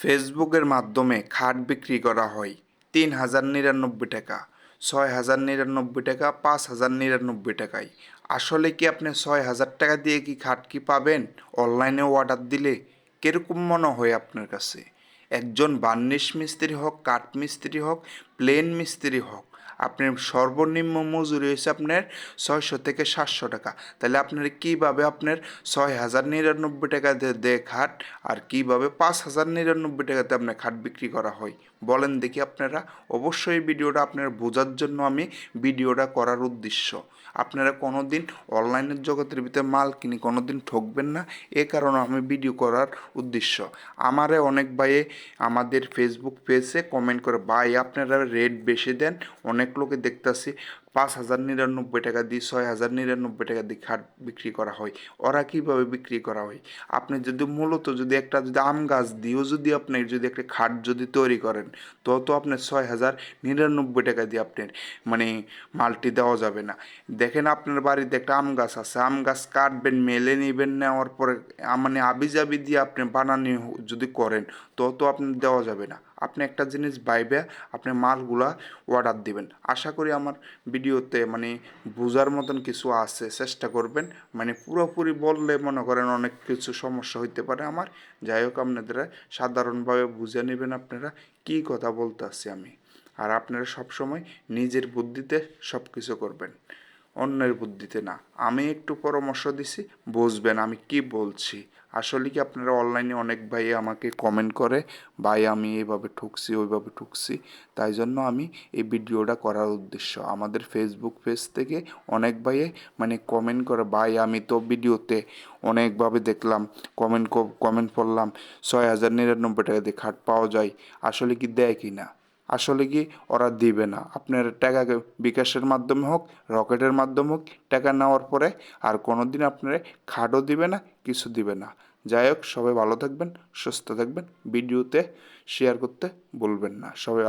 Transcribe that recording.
ফেসবুকের মাধ্যমে খাট বিক্রি করা হয় ৩,০৯৯ টাকা, ৬,০৯৯ টাকা, ৫,০৯৯ টাকায়। আসলে কি আপনি ৬,০০০ টাকা দিয়ে কি খাট কি পাবেন অনলাইনে অর্ডার দিলে? কিরকম মনে হয় আপনার কাছে? একজন বার্নিশ মিস্ত্রি হোক, কাঠ মিস্ত্রি হোক, প্লেন মিস্ত্রি হোক, আপনার সর্বনিম্ন মজুরি হয়েছে আপনার ৬০০ থেকে ৭০০ টাকা। তাহলে আপনার কীভাবে আপনার ৬,০৯৯ টাকা দিয়ে খাট আর কীভাবে ৫,০৯৯ টাকাতে আপনার খাট বিক্রি করা হয় বলেন দেখি আপনারা। অবশ্যই ভিডিওটা আপনার বোঝার জন্য আমি ভিডিওটা করার উদ্দেশ্য। আপনারা কোনো দিন অনলাইনের জগতের ভিতরে মাল কিনে কোনো দিন ঠকবেন না, এ কারণে আমি ভিডিও করার উদ্দেশ্য। আমারে অনেক ভাইয়ে আমাদের ফেসবুক পেজে কমেন্ট করে, ভাই আপনারা রেট বেশি দেন, অনেক লোকে দেখতেছি ৫,০৯৯ টাকা দিয়ে ৬,০৯৯ টাকা দিয়ে খাট বিক্রি করা হয়। ওরা কীভাবে বিক্রি করা হয়? আপনি যদি মূলত যদি একটা যদি আম গাছ দিয়েও যদি আপনি যদি একটা খাট যদি তৈরি করেন, তো আপনার ৬,০৯৯ টাকা দিয়ে আপনার মানে মালটি দেওয়া যাবে না। দেখেন আপনার বাড়িতে একটা আম গাছ আছে, আম গাছ কাটবেন, মেলে নেবেন, নেওয়ার পরে মানে আবিজাবি দিয়ে আপনি বানানি যদি করেন, তো আপনার দেওয়া যাবে না। আপনি একটা জিনিস বাইবে আপনি মালগুলা অর্ডার দিবেন। আশা করি আমার ভিডিওতে মানে বোঝার মতন কিছু আছে, চেষ্টা করবেন। মানে পুরোপুরি বললে মনে করেন অনেক কিছু সমস্যা হইতে পারে আমার। যাই হোক আপনারা সাধারণভাবে বুঝে নেবেন আপনারা কী কথা বলতে আসছি আমি। আর আপনারা সবসময় নিজের বুদ্ধিতে সব কিছু করবেন, অন্যের বুদ্ধিতে না। আমি একটু পরামর্শ দিছি, বুঝবেন আমি কি বলছি। আসলে কি আপনারা অনলাইনে অনেক ভাই আমাকে কমেন্ট করে, ভাই আমি এইভাবে ঠুকছি ওইভাবে ঠুকছি, তাই জন্য আমি এই ভিডিওটা করার উদ্দেশ্য। আমাদের ফেসবুক পেজ থেকে অনেক ভাইয়ে মানে কমেন্ট করে, ভাই আমি তো ভিডিওতে অনেকভাবে দেখলাম, কমেন্ট পড়লাম ৬,০৯৯ টাকা দিয়ে খাট পাওয়া যায়, আসলে কি দেয় কি না? আসলে কি ওরা দিবে না? আপনার টাকাকে বিকাশের মাধ্যমে হোক, রকেটের মাধ্যমে হোক, টাকা নেওয়ার পরে আর কোনো দিন আপনার খাটও দিবে না, কিছু দিবে না। যাই হোক, সবাই ভালো থাকবেন, সুস্থ থাকবেন, ভিডিওতে শেয়ার করতে ভুলবেন না সবাই।